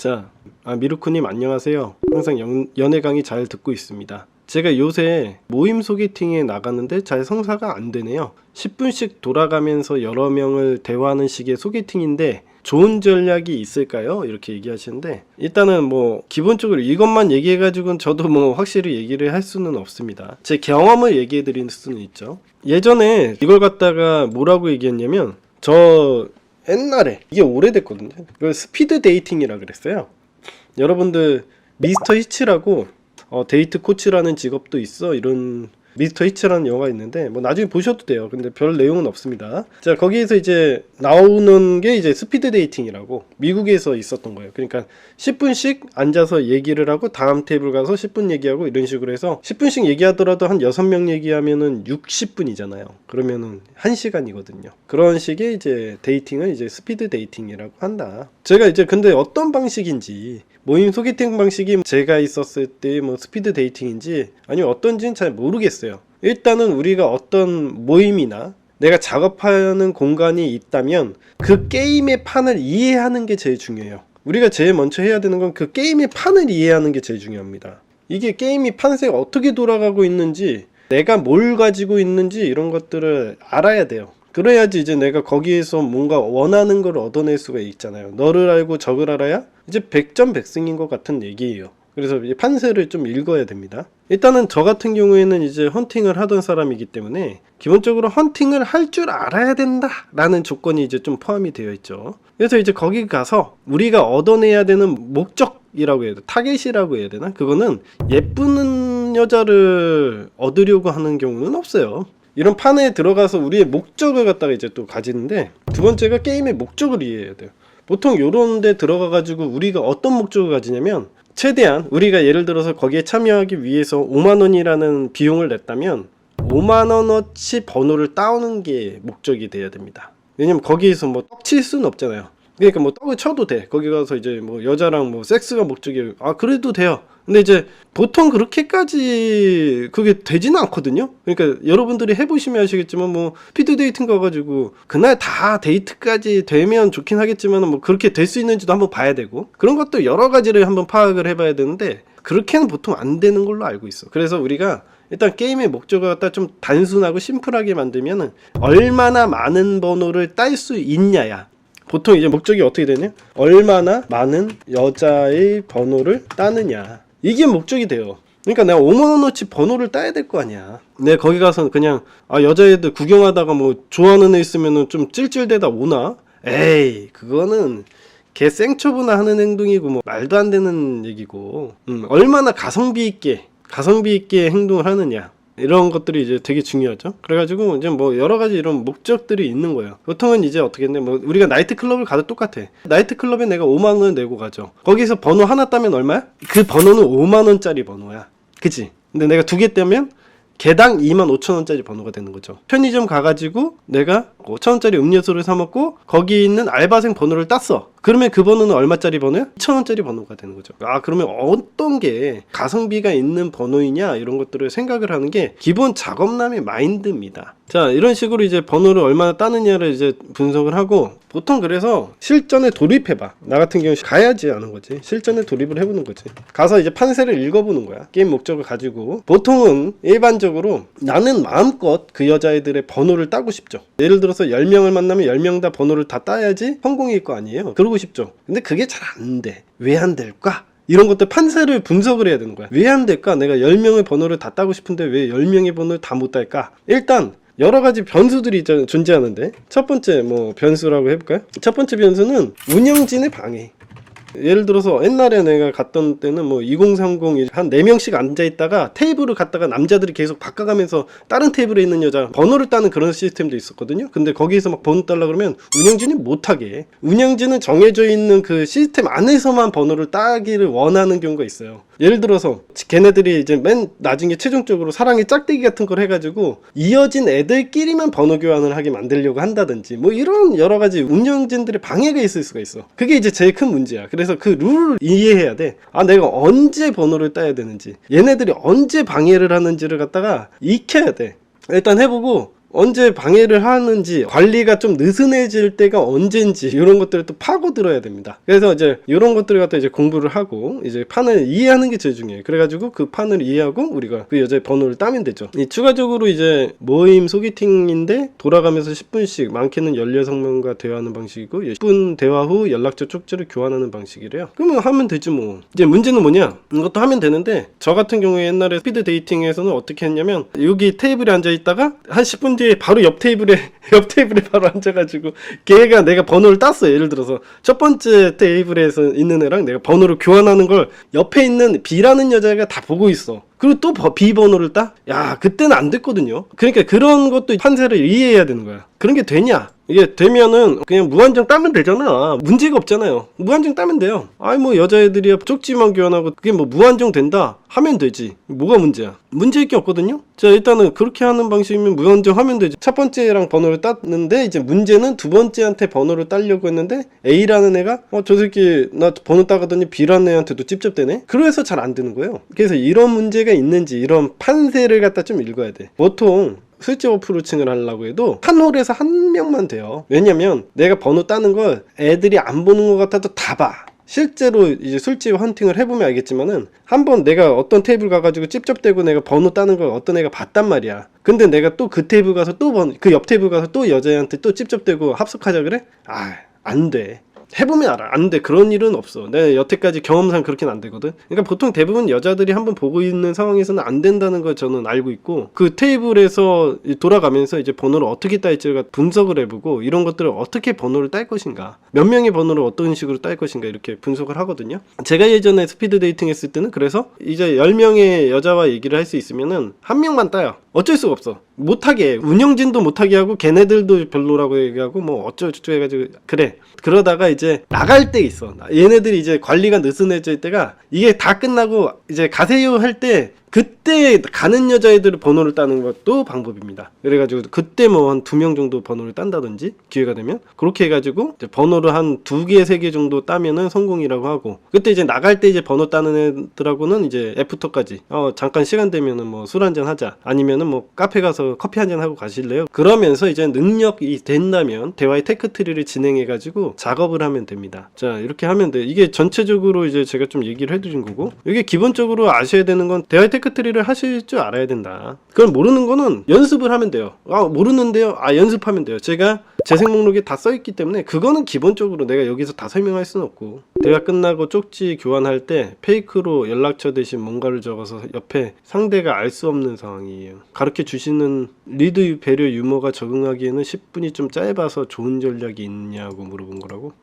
자, 미루코님 안녕하세요. 항상 연애 강의 잘 듣고 있습니다. 제가 요새 모임 소개팅에 나가는데 잘 성사가 안 되네요. 10분씩 돌아가면서 여러 명을 대화하는 식의 소개팅인데 좋은 전략이 있을까요? 이렇게 얘기하시는데, 일단은 뭐 기본적으로 이것만 얘기해가지고는 저도 뭐 확실히 얘기를 할 수는 없습니다. 제 경험을 얘기해 드릴 수는 있죠. 예전에 이걸 갖다가 뭐라고 얘기했냐면, 저 옛날에, 이게 오래됐거든요. 이걸 스피드 데이팅이라 그랬어요. 여러분들 미스터 히치라고 데이트 코치라는 직업도 있어, 이런 미스터 히치라는 영화가 있는데 뭐 나중에 보셔도 돼요. 근데 별 내용은 없습니다. 자, 거기에서 이제 나오는 게 이제 스피드 데이팅이라고 미국에서 있었던 거예요. 그러니까 10분씩 앉아서 얘기를 하고 다음 테이블 가서 10분 얘기하고 이런 식으로 해서 10분씩 얘기하더라도 한 6명 얘기하면은 60분이잖아요. 그러면은 1시간이거든요. 그런 식의 이제 데이팅을 이제 스피드 데이팅이라고 한다. 제가 이제 근데 어떤 방식인지, 모임 소개팅 방식이 제가 있었을 때 뭐 스피드 데이팅인지 아니면 어떤지는 잘 모르겠어요. 일단은 우리가 어떤 모임이나 내가 작업하는 공간이 있다면 그 게임의 판을 이해하는 게 제일 중요해요. 우리가 제일 먼저 해야 되는 건 그 게임의 판을 이해하는 게 제일 중요합니다. 이게 게임이 판세가 어떻게 돌아가고 있는지, 내가 뭘 가지고 있는지 이런 것들을 알아야 돼요. 그래야지 이제 내가 거기에서 뭔가 원하는 걸 얻어낼 수가 있잖아요. 너를 알고 적을 알아야 이제 백전백승인 것 같은 얘기예요. 그래서 이 판세를 좀 읽어야 됩니다. 일단은 저 같은 경우에는 이제 헌팅을 하던 사람이기 때문에 기본적으로 헌팅을 할 줄 알아야 된다 라는 조건이 이제 좀 포함이 되어 있죠. 그래서 이제 거기 가서 우리가 얻어내야 되는 목적이라고 해야 돼, 타겟이라고 해야 되나? 그거는 예쁜 여자를 얻으려고 하는 경우는 없어요. 이런 판에 들어가서 우리의 목적을 갖다가 이제 또 가지는데, 두 번째가 게임의 목적을 이해해야 돼요. 보통 요런 데 들어가 가지고 우리가 어떤 목적을 가지냐면, 최대한 우리가 예를 들어서 거기에 참여하기 위해서 5만원이라는 비용을 냈다면 5만원어치 번호를 따오는 게 목적이 돼야 됩니다. 왜냐면 거기에서 뭐 떡 칠 수는 없잖아요. 그러니까 뭐 떡을 쳐도 돼. 거기 가서 이제 뭐 여자랑 뭐 섹스가 목적이에요. 그래도 돼요. 근데 이제 보통 그렇게까지 그게 되지는 않거든요. 그러니까 여러분들이 해보시면 아시겠지만 뭐 스피드 데이팅 가가지고 그날 다 데이트까지 되면 좋긴 하겠지만 뭐 그렇게 될 수 있는지도 한번 봐야 되고, 그런 것도 여러 가지를 한번 파악을 해봐야 되는데 그렇게는 보통 안 되는 걸로 알고 있어. 그래서 우리가 일단 게임의 목적을 갖다 좀 단순하고 심플하게 만들면은 얼마나 많은 번호를 딸 수 있냐야. 보통 이제 목적이 어떻게 되냐? 얼마나 많은 여자의 번호를 따느냐. 이게 목적이 돼요. 그러니까 내가 5만원어치 번호를 따야 될 거 아니야. 내가 거기 가서 그냥 여자애들 구경하다가 뭐 좋아하는 애 있으면은 좀 찔찔대다 오나? 에이, 그거는 개 생초부나 하는 행동이고 뭐 말도 안 되는 얘기고. 얼마나 가성비 있게 행동을 하느냐, 이런 것들이 이제 되게 중요하죠. 그래가지고 이제 뭐 여러 가지 이런 목적들이 있는 거예요. 보통은 이제 어떻게 했냐, 뭐 우리가 나이트 클럽을 가도 똑같아. 나이트 클럽에 내가 5만 원을 내고 가죠. 거기서 번호 하나 따면 얼마야? 그 번호는 5만 원짜리 번호야. 그치? 근데 내가 2개 따면 개당 25,000원짜리 번호가 되는 거죠. 편의점 가가지고 내가 5,000원짜리 음료수를 사 먹고 거기 있는 알바생 번호를 땄어. 그러면 그 번호는 얼마짜리 번호야? 2,000원짜리 번호가 되는 거죠. 그러면 어떤 게 가성비가 있는 번호이냐, 이런 것들을 생각을 하는 게 기본 작업남의 마인드입니다. 자, 이런 식으로 이제 번호를 얼마나 따느냐를 이제 분석을 하고, 보통 그래서 실전에 돌입해봐. 나 같은 경우 가야지 하는 거지. 실전에 돌입을 해보는 거지. 가서 이제 판세를 읽어보는 거야. 게임 목적을 가지고. 보통은 일반적으로 나는 마음껏 그 여자애들의 번호를 따고 싶죠. 예를 들어서 10명을 만나면 10명 다 번호를 다 따야지 성공일 거 아니에요. 그러고 싶죠. 근데 그게 잘 안 돼. 왜 안 될까? 이런 것들 판세를 분석을 해야 되는 거야. 왜 안 될까? 내가 10명의 번호를 다 따고 싶은데 왜 10명의 번호를 다 못 딸까? 일단 여러 가지 변수들이 존재하는데, 첫 번째 뭐 변수라고 해볼까요? 첫 번째 변수는 운영진의 방해. 예를 들어서 옛날에 내가 갔던 때는 뭐 2030 한 4명씩 앉아있다가 테이블을 갖다가 남자들이 계속 바꿔가면서 다른 테이블에 있는 여자 번호를 따는 그런 시스템도 있었거든요. 근데 거기에서 막 번호 따려 그러면 운영진이 못하게 해. 운영진은 정해져 있는 그 시스템 안에서만 번호를 따기를 원하는 경우가 있어요. 예를 들어서 걔네들이 이제 맨 나중에 최종적으로 사랑의 짝대기 같은 걸 해가지고 이어진 애들끼리만 번호 교환을 하게 만들려고 한다든지 뭐 이런 여러 가지 운영진들의 방해가 있을 수가 있어. 그게 이제 제일 큰 문제야. 그래서 그 룰을 이해해야 돼. 내가 언제 번호를 따야 되는지, 얘네들이 언제 방해를 하는지를 갖다가 익혀야 돼. 일단 해보고 언제 방해를 하는지, 관리가 좀 느슨해질 때가 언젠지 이런 것들을 또 파고 들어야 됩니다. 그래서 이제 이런 것들을 갖다 이제 공부를 하고 이제 판을 이해하는 게 제일 중요해요. 그래가지고 그 판을 이해하고 우리가 그 여자의 번호를 따면 되죠. 추가적으로 이제 모임 소개팅인데 돌아가면서 10분씩, 많게는 16명과 대화하는 방식이고 10분 대화 후 연락처 쪽지를 교환하는 방식이래요. 그러면 하면 되지 뭐. 이제 문제는 뭐냐, 이것도 하면 되는데 저 같은 경우에 옛날에 스피드 데이팅에서는 어떻게 했냐면 여기 테이블에 앉아 있다가 한 10분 뒤에 바로 옆 테이블에 바로 앉아가지고 걔가 내가 번호를 땄어요. 예를 들어서 첫 번째 테이블에서 있는 애랑 내가 번호를 교환하는 걸 옆에 있는 B라는 여자가 다 보고 있어. 그리고 또 B 번호를 따? 야, 그때는 안 됐거든요. 그러니까 그런 것도 판세를 이해해야 되는 거야. 그런 게 되냐? 이게 되면은 그냥 무한정 따면 되잖아. 문제가 없잖아요. 무한정 따면 돼요. 아이 뭐 여자애들이야 쪽지만 교환하고 그게 뭐 무한정 된다 하면 되지. 뭐가 문제야? 문제일 게 없거든요. 자, 일단은 그렇게 하는 방식이면 무한정 하면 되지. 첫 번째랑 번호를 땄는데 이제 문제는 두 번째한테 번호를 따려고 했는데 A라는 애가 저 새끼 나 번호 따가더니 B라는 애한테도 찝찝대네. 그래서 잘 안 되는 거예요. 그래서 이런 문제가 있는지 이런 판세를 갖다 좀 읽어야 돼. 보통 술집 어프로칭을 하려고 해도 한 홀에서 한 명만 돼요. 왜냐면 내가 번호 따는 걸 애들이 안 보는 것 같아도 다 봐. 실제로 이제 술집 헌팅을 해보면 알겠지만은 한번 내가 어떤 테이블 가가지고 찝쩍대고 내가 번호 따는 걸 어떤 애가 봤단 말이야. 근데 내가 또 그 테이블 가서 또 그 옆 테이블 가서 또 여자애한테 또 찝쩍대고 합석하자 그래? 안 돼. 해보면 알아. 안 돼. 그런 일은 없어. 내가 여태까지 경험상 그렇게는 안 되거든. 그러니까 보통 대부분 여자들이 한번 보고 있는 상황에서는 안 된다는 걸 저는 알고 있고, 그 테이블에서 돌아가면서 이제 번호를 어떻게 딸지를 분석을 해보고 이런 것들을 어떻게 번호를 딸 것인가, 몇 명의 번호를 어떤 식으로 딸 것인가 이렇게 분석을 하거든요. 제가 예전에 스피드 데이팅 했을 때는 그래서 이제 10명의 여자와 얘기를 할 수 있으면은 한 명만 따요. 어쩔 수가 없어. 못하게 해. 운영진도 못하게 하고 걔네들도 별로라고 얘기하고 뭐 어쩌고저쩌고 해가지고 그래. 그러다가 이제 나갈 때 있어. 얘네들이 이제 관리가 느슨해질 때가, 이게 다 끝나고 이제 가세요 할 때 그때 가는 여자애들 번호를 따는 것도 방법입니다. 그래가지고 그때 뭐 한 2명 정도 번호를 딴다든지 기회가 되면 그렇게 해가지고 이제 번호를 한 2개, 3개 정도 따면은 성공이라고 하고, 그때 이제 나갈 때 이제 번호 따는 애들하고는 이제 애프터까지 잠깐 시간 되면은 뭐 술 한잔 하자, 아니면은 뭐 카페 가서 커피 한잔 하고 가실래요? 그러면서 이제 능력이 된다면 대화의 테크트리를 진행해가지고 작업을 하면 됩니다. 자, 이렇게 하면 돼. 이게 전체적으로 이제 제가 좀 얘기를 해드린 거고, 이게 기본적으로 아셔야 되는 건 대화의 테크트리를 하실 줄 알아야 된다. 그걸 모르는 거는 연습을 하면 돼요. 모르는데요? 연습하면 돼요. 제가 재생 목록에 다 써있기 때문에 그거는 기본적으로 내가 여기서 다 설명할 수는 없고, 대화 끝나고 쪽지 교환할 때 페이크로 연락처 대신 뭔가를 적어서 옆에 상대가 알 수 없는 상황이에요. 가르쳐 주시는 리드 배려 유머가 적응하기에는 10분이 좀 짧아서 좋은 전략이 있냐고 물어본 거라고.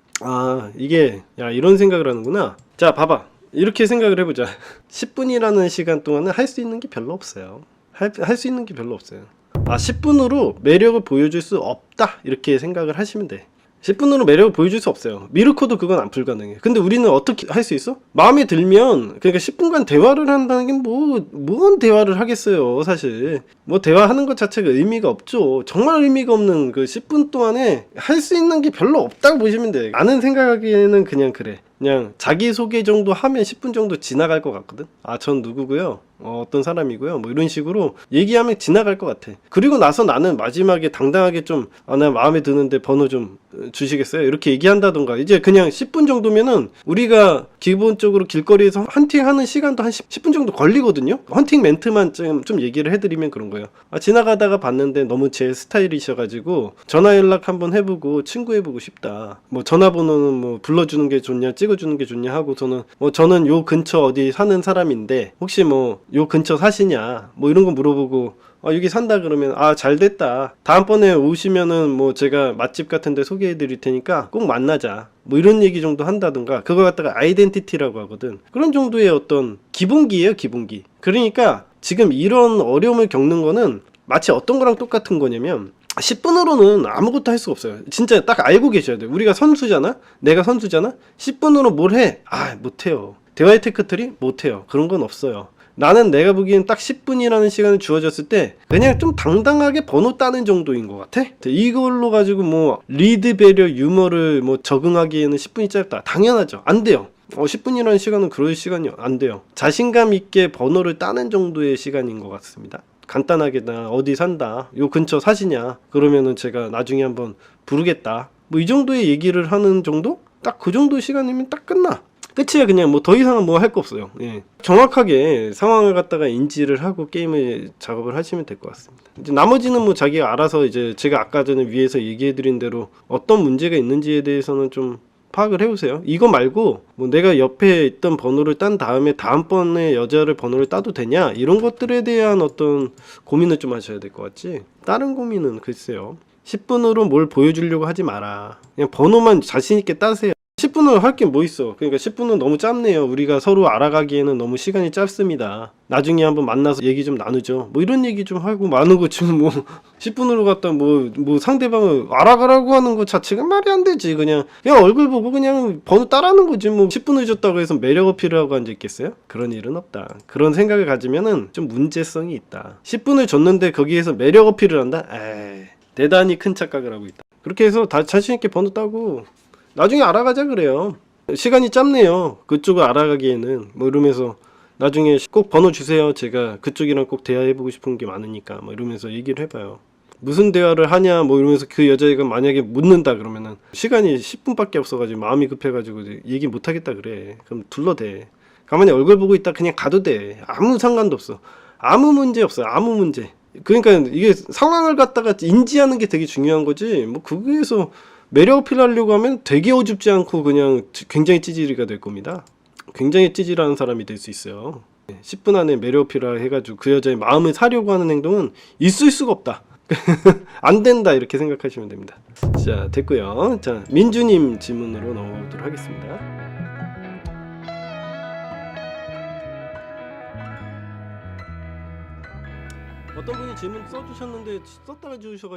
이게 이런 생각을 하는구나. 자, 봐봐. 이렇게 생각을 해보자. 10분이라는 시간 동안은 할 수 있는 게 별로 없어요. 할 수 있는 게 별로 없어요. 10분으로 매력을 보여줄 수 없다, 이렇게 생각을 하시면 돼. 10분으로 매력을 보여줄 수 없어요. 미르코도 그건 안 불가능해. 근데 우리는 어떻게 할 수 있어? 마음에 들면, 그러니까 10분간 대화를 한다는 게 뭔 대화를 하겠어요, 사실. 뭐 대화하는 것 자체가 의미가 없죠. 정말 의미가 없는 그 10분 동안에 할 수 있는 게 별로 없다고 보시면 돼. 나는 생각하기에는 그냥 그래. 그냥 자기소개 정도 하면 10분 정도 지나갈 것 같거든. 전 누구고요, 어떤 사람이고요, 뭐 이런 식으로 얘기하면 지나갈 것 같아. 그리고 나서 나는 마지막에 당당하게 좀 나 마음에 드는데 번호 좀 주시겠어요? 이렇게 얘기한다던가. 이제 그냥 10분 정도면은 우리가 기본적으로 길거리에서 헌팅하는 시간도 한 10분 정도 걸리거든요. 헌팅 멘트만 좀 얘기를 해드리면 그런 거예요. 지나가다가 봤는데 너무 제 스타일이셔가지고 전화 연락 한번 해보고 친구해보고 싶다. 뭐 전화번호는 뭐 불러주는 게 좋냐 찍어주는 게 좋냐 하고, 저는 요 근처 어디 사는 사람인데 혹시 뭐 요 근처 사시냐 뭐 이런 거 물어보고, 여기 산다 그러면 잘 됐다, 다음번에 오시면은 뭐 제가 맛집 같은 데 소개해 드릴 테니까 꼭 만나자, 뭐 이런 얘기 정도 한다든가. 그거 갖다가 아이덴티티라고 하거든. 그런 정도의 어떤 기본기예요, 기본기. 그러니까 지금 이런 어려움을 겪는 거는 마치 어떤 거랑 똑같은 거냐면, 10분으로는 아무것도 할 수가 없어요. 진짜 딱 알고 계셔야 돼요. 우리가 선수잖아? 내가 선수잖아? 10분으로 뭘 해? 못해요. 대화의 테크트리? 못해요. 그런 건 없어요. 나는 내가 보기엔 딱 10분이라는 시간을 주어졌을 때 그냥 좀 당당하게 번호 따는 정도인 것 같아. 이걸로 가지고 뭐 리드 배려 유머를 뭐 적응하기에는 10분이 짧다, 당연하죠. 안 돼요. 10분이라는 시간은 그럴 시간이 안 돼요. 자신감 있게 번호를 따는 정도의 시간인 것 같습니다. 간단하게 나 어디 산다, 요 근처 사시냐, 그러면은 제가 나중에 한번 부르겠다, 뭐 이 정도의 얘기를 하는 정도? 딱 그 정도 시간이면 딱 끝나. 끝이야. 그냥 뭐 더 이상은 뭐 할 거 없어요. 예. 정확하게 상황을 갖다가 인지를 하고 게임을 작업을 하시면 될 것 같습니다. 이제 나머지는 뭐 자기가 알아서, 이제 제가 아까 전에 위에서 얘기해드린 대로 어떤 문제가 있는지에 대해서는 좀 파악을 해보세요. 이거 말고 뭐 내가 옆에 있던 번호를 딴 다음에 다음번에 여자를 번호를 따도 되냐, 이런 것들에 대한 어떤 고민을 좀 하셔야 될 것 같지, 다른 고민은 글쎄요. 10분으로 뭘 보여주려고 하지 마라. 그냥 번호만 자신있게 따세요. 10분은 할 게 뭐 있어. 그러니까 10분은 너무 짧네요. 우리가 서로 알아가기에는 너무 시간이 짧습니다. 나중에 한번 만나서 얘기 좀 나누죠. 뭐 이런 얘기 좀 하고 마는 거 지금 뭐 10분으로 갖다 뭐 상대방을 알아가라고 하는 거 자체가 말이 안 되지. 그냥 얼굴 보고 그냥 번호 따라하는 거지. 뭐 10분 늦었다고 해서 매력 어필하고 앉아 있겠어요? 그런 일은 없다. 그런 생각을 가지면은 좀 문제성이 있다. 10분을 줬는데 거기에서 매력 어필을 한다? 에이, 대단히 큰 착각을 하고 있다. 그렇게 해서 다 자신있게 번호 따고 나중에 알아가자 그래요. 시간이 짧네요. 그쪽을 알아가기에는. 뭐 이러면서 나중에 꼭 번호 주세요. 제가 그쪽이랑 꼭 대화해보고 싶은 게 많으니까. 뭐 이러면서 얘기를 해봐요. 무슨 대화를 하냐 뭐 이러면서 그 여자애가 만약에 묻는다 그러면은 시간이 10분밖에 없어가지고 마음이 급해가지고 얘기 못하겠다 그래. 그럼 둘러대. 가만히 얼굴 보고 있다 그냥 가도 돼. 아무 상관도 없어. 아무 문제 없어요. 아무 문제. 그러니까 이게 상황을 갖다가 인지하는 게 되게 중요한 거지. 뭐 거기에서 매력 어필하려고 하면 되게 어줍지 않고 그냥 굉장히 찌질이가 될 겁니다. 굉장히 찌질하는 사람이 될 수 있어요. 10분 안에 매력 어필을 해가지고 그 여자의 마음을 사려고 하는 행동은 있을 수가 없다. 안 된다, 이렇게 생각하시면 됩니다. 자, 됐고요. 자, 민주님 질문으로 넘어가도록 하겠습니다. 어떤 분이 질문 써주셨는데 썼다가 주셔가지고